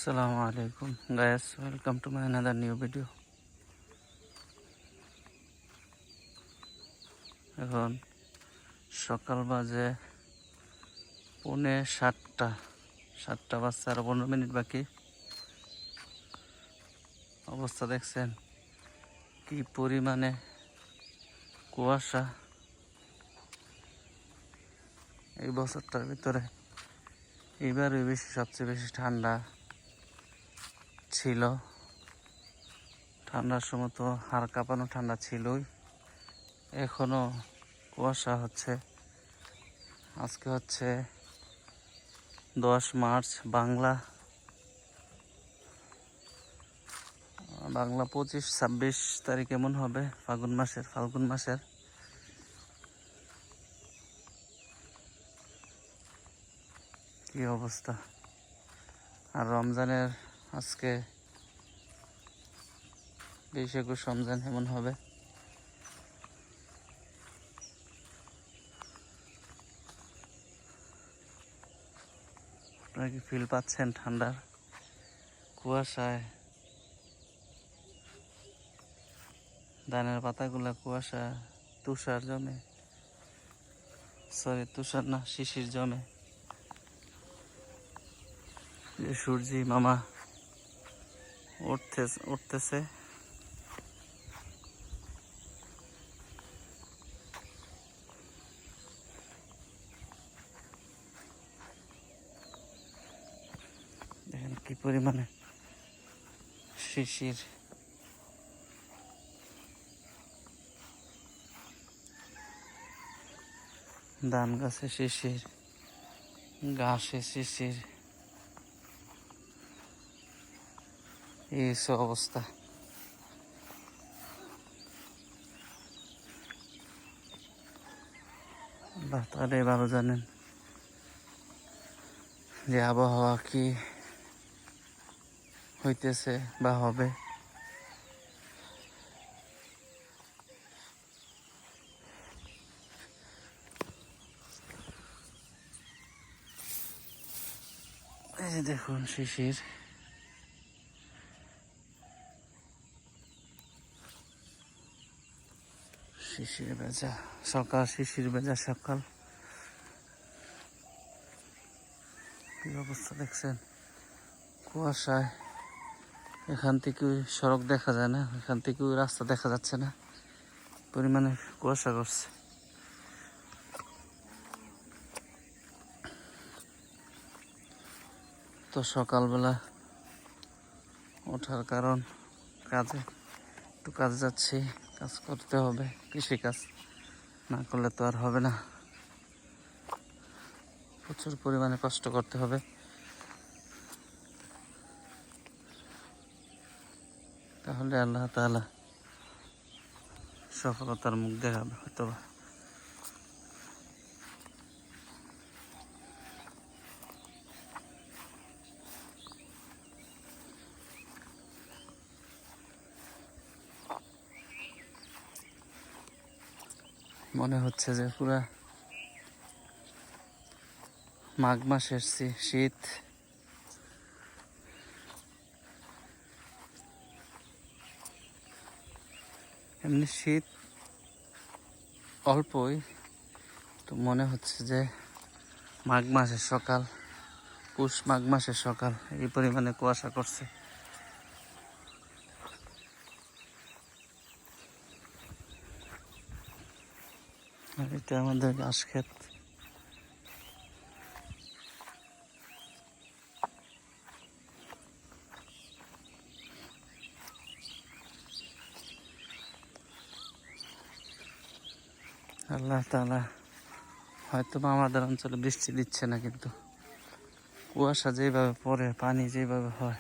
Assalamu alaikum guys, welcome to my another new video. এখন সকাল বাজে 7:30 বাজছে, আর 15 মিনিট বাকি। অবস্থা দেখছেন কি পরিমাণে কুয়াশা। এই বছরটার ভিতরে এইবারে সবচেয়ে বেশি ঠান্ডা ছিল। ঠান্ডার সময় তো হাড় কাঁপানো ঠান্ডা ছিলই, এখনো কুয়াশা হচ্ছে। আজকে হচ্ছে 10 মার্চ, বাংলা 25-26 তারিখ এমন হবে, ফাল্গুন মাসের। কি অবস্থা! আর রমজানের আজকে 20-21 রমজান এমন হবে। আপনারা কি ফিল পাচ্ছেন ঠান্ডার কুয়াশায়? ধানের পাতাগুলা কুয়াশা, তুষার জমে, তুষার না, শিশির জমে। যে সূর্যি মামা উঠতেছে। দেখেন কি পরিমাণে শিশির। ধান গাছে শিশির, ঘাসে শিশির, এই সব অবস্থা। তাহলে ভালো জানেন যে আবহাওয়া কি হইতেছে বা হবে। এই যে দেখুন শিশির। শিশির ভেজা সকাল, শিশির ভেজা সকাল। কি অবস্থা দেখছেন কুয়াশায়। এখান থেকে সড়ক দেখা যায় না, এখান থেকে রাস্তা দেখা যাচ্ছে না, পরিমাণে কুয়াশা করছে। তো সকালবেলা ওঠার কারণ একটু কাজে যাচ্ছি, কাজ করতে হবে, কৃষিকাজ না করলে তো আর হবে না। প্রচুর পরিমাণে কষ্ট করতে হবে, তাহলে আল্লাহ তাআলা সফলতার মুখ দেখাবে হয়তো। মনে হচ্ছে যে পুরা মাঘ মাসের শীত। এমনি শীত অল্পই, তো মনে হচ্ছে যে মাঘ মাসের সকাল, মাঘ মাসের সকাল, এই পরিমাণে কুয়াশা করছে। আর এটা আমাদের ঘাস ক্ষেত। আল্লাহ তাআলা হয়তো বা আমাদের অঞ্চলে বৃষ্টি দিচ্ছে না, কিন্তু কুয়াশা যেভাবে পড়ে, পানি যেভাবে হয়,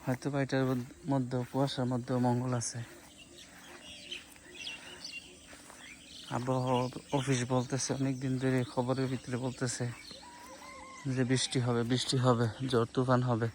হয়তো বা এটার মধ্যেও, কুয়াশার মধ্যেও মঙ্গল আছে। আবহাওয়া অফিস বলতেছে, অনেকদিন ধরে খবরের ভিতরে বলতেছে যে বৃষ্টি হবে, ঝড় তুফান হবে।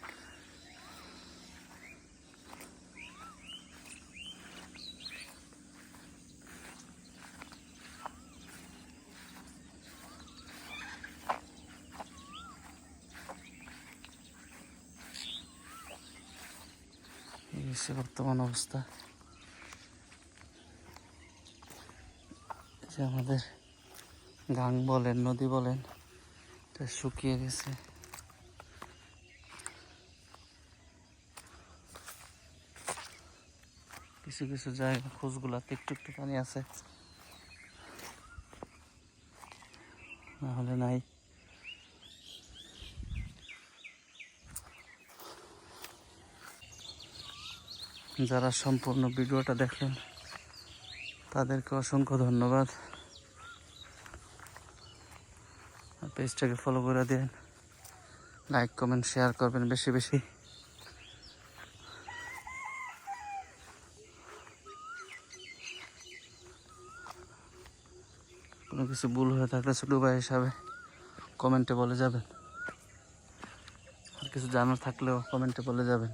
গেছে বর্তমান অবস্থা। যে আমাদের গাং বলেন নদী বলেন এটা শুকিয়ে গেছে। কিছু কিছু জায়গা খোঁজগুলাতে একটু একটু পানি আছে, নাহলে নাই। যারা সম্পূর্ণ ভিডিওটা দেখলেন তাদেরকে অসংখ্য ধন্যবাদ। পেজটাকে ফলো করে দিন, লাইক কমেন্ট শেয়ার করবেন বেশি বেশি। কোনো কিছু ভুল হয়ে থাকলে ছোটো ভাই হিসাবে কমেন্টে বলে যাবেন, আর কিছু জানার থাকলেও কমেন্টে বলে যাবেন।